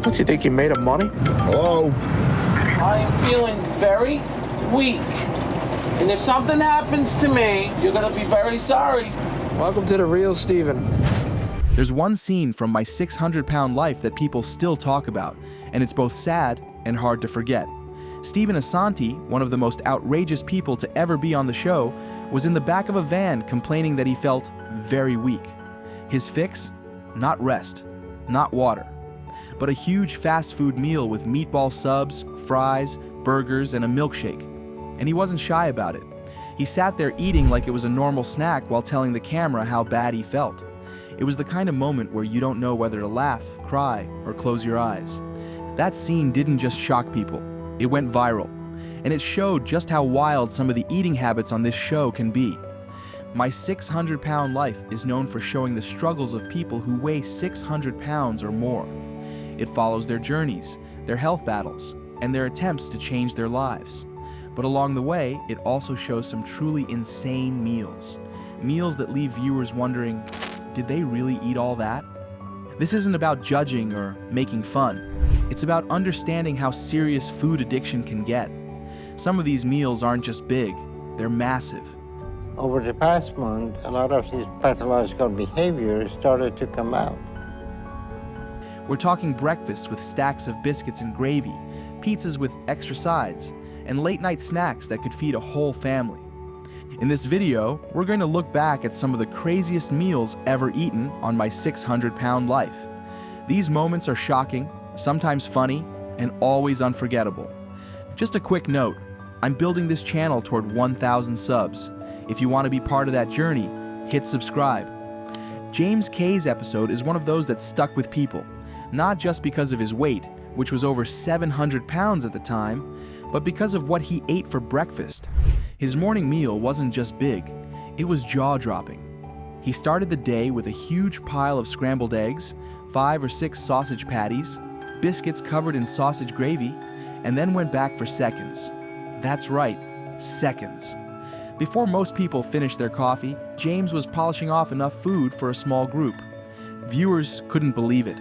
What, you think you made of money? Hello? I am feeling very weak. And if something happens to me, you're gonna be very sorry. Welcome to the real Steven. There's one scene from My 600-Pound Life that people still talk about, and it's both sad and hard to forget. Stephen Assanti, one of the most outrageous people to ever be on the show, was in the back of a van complaining that he felt very weak. His fix? Not rest, not water, but a huge fast food meal with meatball subs, fries, burgers, and a milkshake. And he wasn't shy about it. He sat there eating like it was a normal snack while telling the camera how bad he felt. It was the kind of moment where you don't know whether to laugh, cry, or close your eyes. That scene didn't just shock people, it went viral. And it showed just how wild some of the eating habits on this show can be. My 600-Pound Life is known for showing the struggles of people who weigh 600 pounds or more. It follows their journeys, their health battles, and their attempts to change their lives. But along the way, it also shows some truly insane meals. Meals that leave viewers wondering, did they really eat all that? This isn't about judging or making fun. It's about understanding how serious food addiction can get. Some of these meals aren't just big, they're massive. Over the past month, a lot of these pathological behaviors started to come out. We're talking breakfasts with stacks of biscuits and gravy, pizzas with extra sides, and late-night snacks that could feed a whole family. In this video, we're going to look back at some of the craziest meals ever eaten on My 600-Pound Life. These moments are shocking, sometimes funny, and always unforgettable. Just a quick note, I'm building this channel toward 1,000 subs. If you want to be part of that journey, hit subscribe. James K's episode is one of those that stuck with people, not just because of his weight, which was over 700 pounds at the time, but because of what he ate for breakfast. His morning meal wasn't just big, it was jaw-dropping. He started the day with a huge pile of scrambled eggs, 5 or 6 sausage patties, biscuits covered in sausage gravy, and then went back for seconds. That's right, seconds. Before most people finished their coffee, James was polishing off enough food for a small group. Viewers couldn't believe it.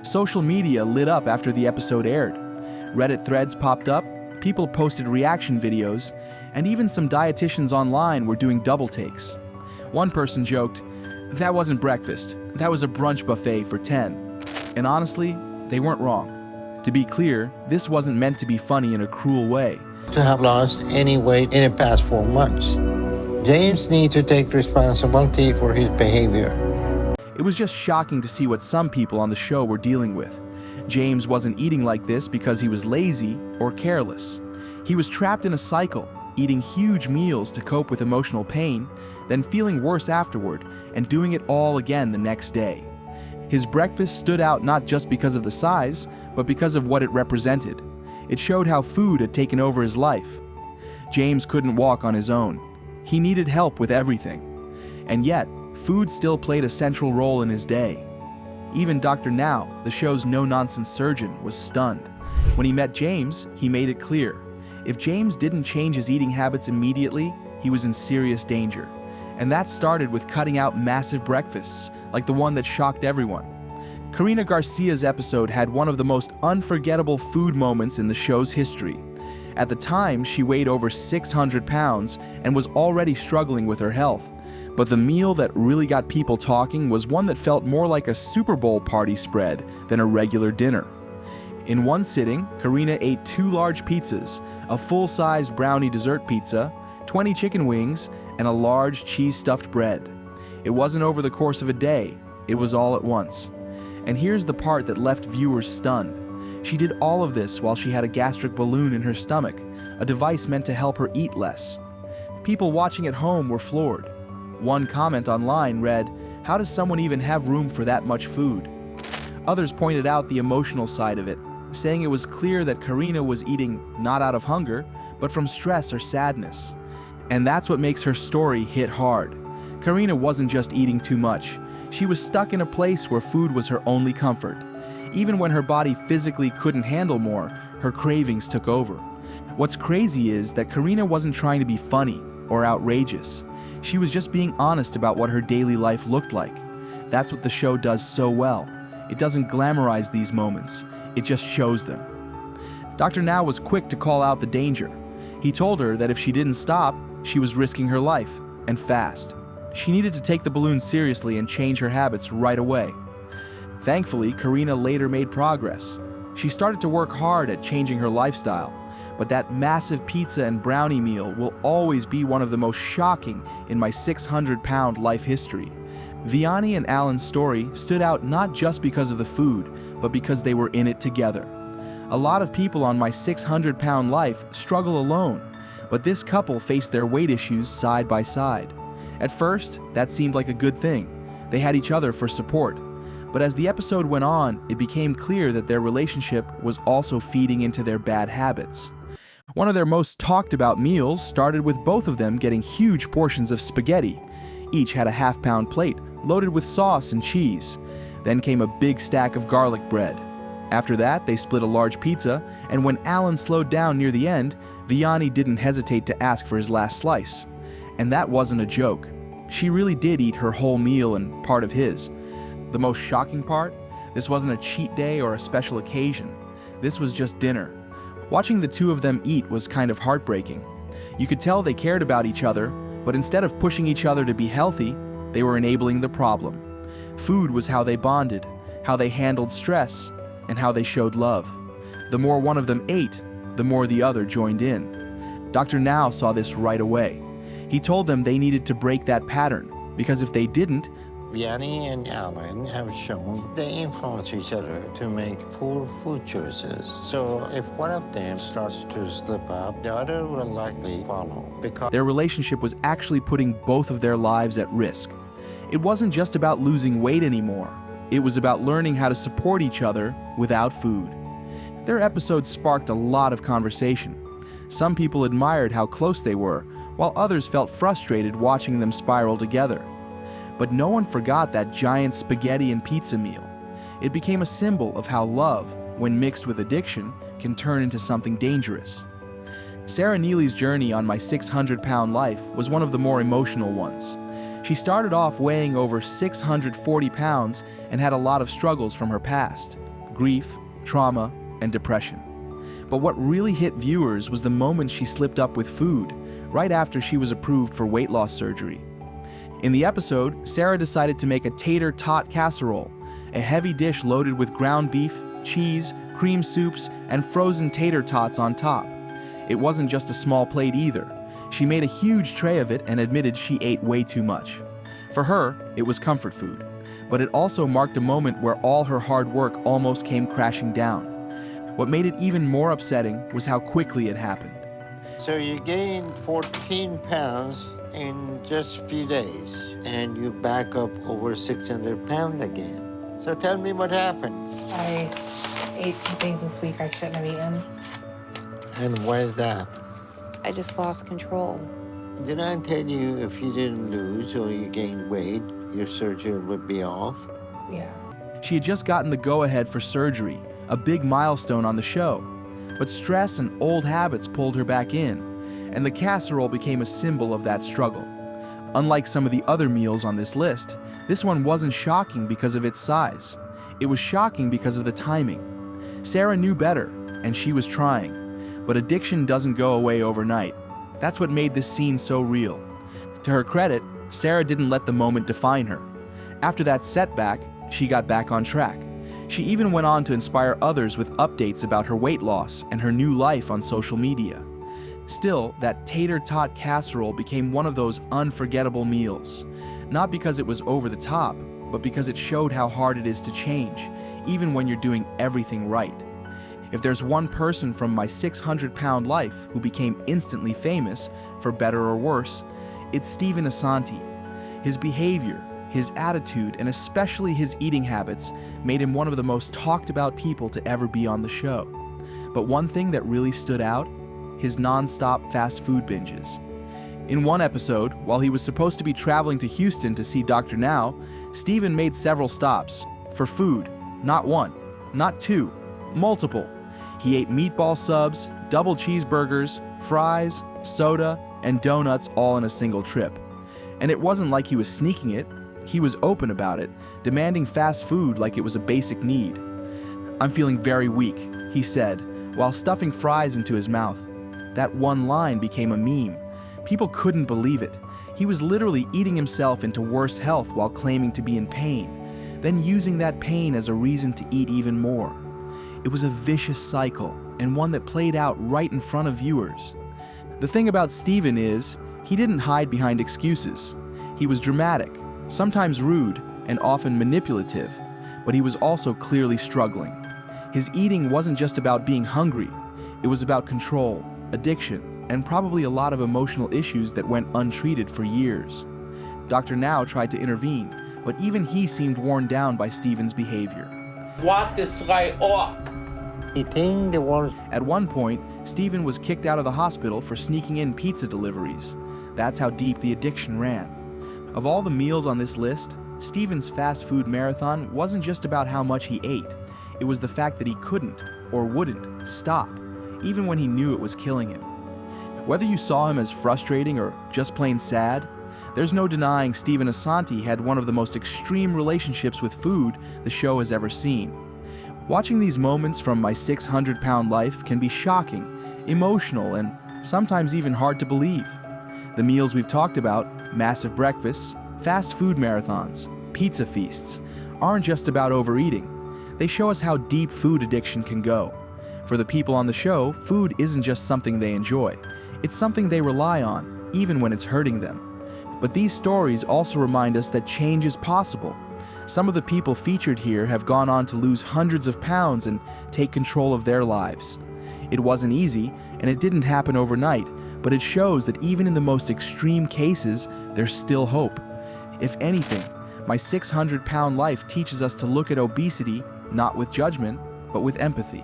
Social media lit up after the episode aired. Reddit threads popped up, people posted reaction videos, and even some dietitians online were doing double takes. One person joked, "That wasn't breakfast, that was a brunch buffet for 10. And honestly, they weren't wrong. To be clear, this wasn't meant to be funny in a cruel way. To have lost any weight in the past 4 months. James needs to take responsibility for his behavior. It was just shocking to see what some people on the show were dealing with. James wasn't eating like this because he was lazy or careless. He was trapped in a cycle, eating huge meals to cope with emotional pain, then feeling worse afterward and doing it all again the next day. His breakfast stood out not just because of the size, but because of what it represented. It showed how food had taken over his life. James couldn't walk on his own. He needed help with everything. And yet, food still played a central role in his day. Even Dr. Now, the show's no-nonsense surgeon, was stunned. When he met James, he made it clear. If James didn't change his eating habits immediately, he was in serious danger. And that started with cutting out massive breakfasts, like the one that shocked everyone. Karina Garcia's episode had one of the most unforgettable food moments in the show's history. At the time, she weighed over 600 pounds and was already struggling with her health. But the meal that really got people talking was one that felt more like a Super Bowl party spread than a regular dinner. In one sitting, Karina ate 2 large pizzas, a full-sized brownie dessert pizza, 20 chicken wings, and a large cheese-stuffed bread. It wasn't over the course of a day, it was all at once. And here's the part that left viewers stunned. She did all of this while she had a gastric balloon in her stomach, a device meant to help her eat less. People watching at home were floored. One comment online read, "How does someone even have room for that much food?" Others pointed out the emotional side of it, saying it was clear that Karina was eating not out of hunger, but from stress or sadness. And that's what makes her story hit hard. Karina wasn't just eating too much. She was stuck in a place where food was her only comfort. Even when her body physically couldn't handle more, her cravings took over. What's crazy is that Karina wasn't trying to be funny or outrageous. She was just being honest about what her daily life looked like. That's what the show does so well. It doesn't glamorize these moments, it just shows them. Dr. Now was quick to call out the danger. He told her that if she didn't stop, she was risking her life, and fast. She needed to take the balloon seriously and change her habits right away. Thankfully, Karina later made progress. She started to work hard at changing her lifestyle, but that massive pizza and brownie meal will always be one of the most shocking in my 600-pound life history. Vianney and Alan's story stood out not just because of the food, but because they were in it together. A lot of people on my 600-pound life struggle alone, but this couple faced their weight issues side by side. At first, that seemed like a good thing. They had each other for support. But as the episode went on, it became clear that their relationship was also feeding into their bad habits. One of their most talked about meals started with both of them getting huge portions of spaghetti. Each had a half-pound plate loaded with sauce and cheese. Then came a big stack of garlic bread. After that, they split a large pizza, and when Alan slowed down near the end, Vianney didn't hesitate to ask for his last slice. And that wasn't a joke. She really did eat her whole meal and part of his. The most shocking part? This wasn't a cheat day or a special occasion. This was just dinner. Watching the two of them eat was kind of heartbreaking. You could tell they cared about each other, but instead of pushing each other to be healthy, they were enabling the problem. Food was how they bonded, how they handled stress, and how they showed love. The more one of them ate, the more the other joined in. Dr. Now saw this right away. He told them they needed to break that pattern, because if they didn't, Vianney and Alan have shown they influence each other to make poor food choices. So if one of them starts to slip up, the other will likely follow. Because their relationship was actually putting both of their lives at risk. It wasn't just about losing weight anymore. It was about learning how to support each other without food. Their episode sparked a lot of conversation. Some people admired how close they were, while others felt frustrated watching them spiral together. But no one forgot that giant spaghetti and pizza meal. It became a symbol of how love, when mixed with addiction, can turn into something dangerous. Sarah Neely's journey on my 600-pound life was one of the more emotional ones. She started off weighing over 640 pounds and had a lot of struggles from her past: grief, trauma, and depression. But what really hit viewers was the moment she slipped up with food, right after she was approved for weight loss surgery. In the episode, Sarah decided to make a tater tot casserole, a heavy dish loaded with ground beef, cheese, cream soups, and frozen tater tots on top. It wasn't just a small plate either. She made a huge tray of it and admitted she ate way too much. For her, it was comfort food, but it also marked a moment where all her hard work almost came crashing down. What made it even more upsetting was how quickly it happened. so you gained 14 pounds in just a few days, and you back up over 600 pounds again. So tell me what happened. I ate some things this week I shouldn't have eaten. And why is that? I just lost control. Did I tell you if you didn't lose or you gained weight, your surgery would be off? Yeah. She had just gotten the go-ahead for surgery, a big milestone on the show. But stress and old habits pulled her back in, and the casserole became a symbol of that struggle. Unlike some of the other meals on this list, this one wasn't shocking because of its size. It was shocking because of the timing. Sarah knew better, and she was trying. But addiction doesn't go away overnight. That's what made this scene so real. To her credit, Sarah didn't let the moment define her. After that setback, she got back on track. She even went on to inspire others with updates about her weight loss and her new life on social media. Still, that tater tot casserole became one of those unforgettable meals. Not because it was over the top, but because it showed how hard it is to change, even when you're doing everything right. If there's one person from my 600-pound life who became instantly famous, for better or worse, it's Stephen Assanti. His behavior, his attitude, and especially his eating habits made him one of the most talked about people to ever be on the show. But one thing that really stood out, his non-stop fast food binges. In one episode, while he was supposed to be traveling to Houston to see Dr. Now, Stephen made several stops for food. Not one, not two, multiple. He ate meatball subs, double cheeseburgers, fries, soda, and donuts all in a single trip. And it wasn't like he was sneaking it. He was open about it, demanding fast food like it was a basic need. "I'm feeling very weak," he said, while stuffing fries into his mouth. That one line became a meme. People couldn't believe it. He was literally eating himself into worse health while claiming to be in pain, then using that pain as a reason to eat even more. It was a vicious cycle, and one that played out right in front of viewers. The thing about Stephen is, he didn't hide behind excuses. He was dramatic, sometimes rude, and often manipulative, but he was also clearly struggling. His eating wasn't just about being hungry, it was about control, addiction, and probably a lot of emotional issues that went untreated for years. Dr. Now tried to intervene, but even he seemed worn down by Stephen's behavior. Want this guy off. Eating the world. At one point, Stephen was kicked out of the hospital for sneaking in pizza deliveries. That's how deep the addiction ran. Of all the meals on this list, Stephen's fast food marathon wasn't just about how much he ate. It was the fact that he couldn't, or wouldn't, stop, even when he knew it was killing him. Whether you saw him as frustrating or just plain sad, there's no denying Stephen Assanti had one of the most extreme relationships with food the show has ever seen. Watching these moments from My 600-Pound Life can be shocking, emotional, and sometimes even hard to believe. The meals we've talked about, massive breakfasts, fast food marathons, pizza feasts, aren't just about overeating. They show us how deep food addiction can go. For the people on the show, food isn't just something they enjoy. It's something they rely on, even when it's hurting them. But these stories also remind us that change is possible. Some of the people featured here have gone on to lose hundreds of pounds and take control of their lives. It wasn't easy, and it didn't happen overnight, but it shows that even in the most extreme cases, there's still hope. If anything, My 600-Pound Life teaches us to look at obesity not with judgment, but with empathy.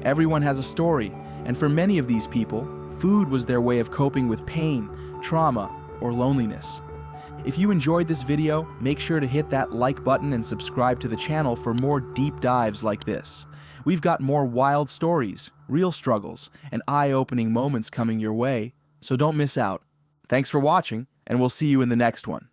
Everyone has a story, and for many of these people, food was their way of coping with pain, trauma, or loneliness. If you enjoyed this video, make sure to hit that like button and subscribe to the channel for more deep dives like this. We've got more wild stories, real struggles, and eye-opening moments coming your way, so don't miss out. Thanks for watching, and we'll see you in the next one.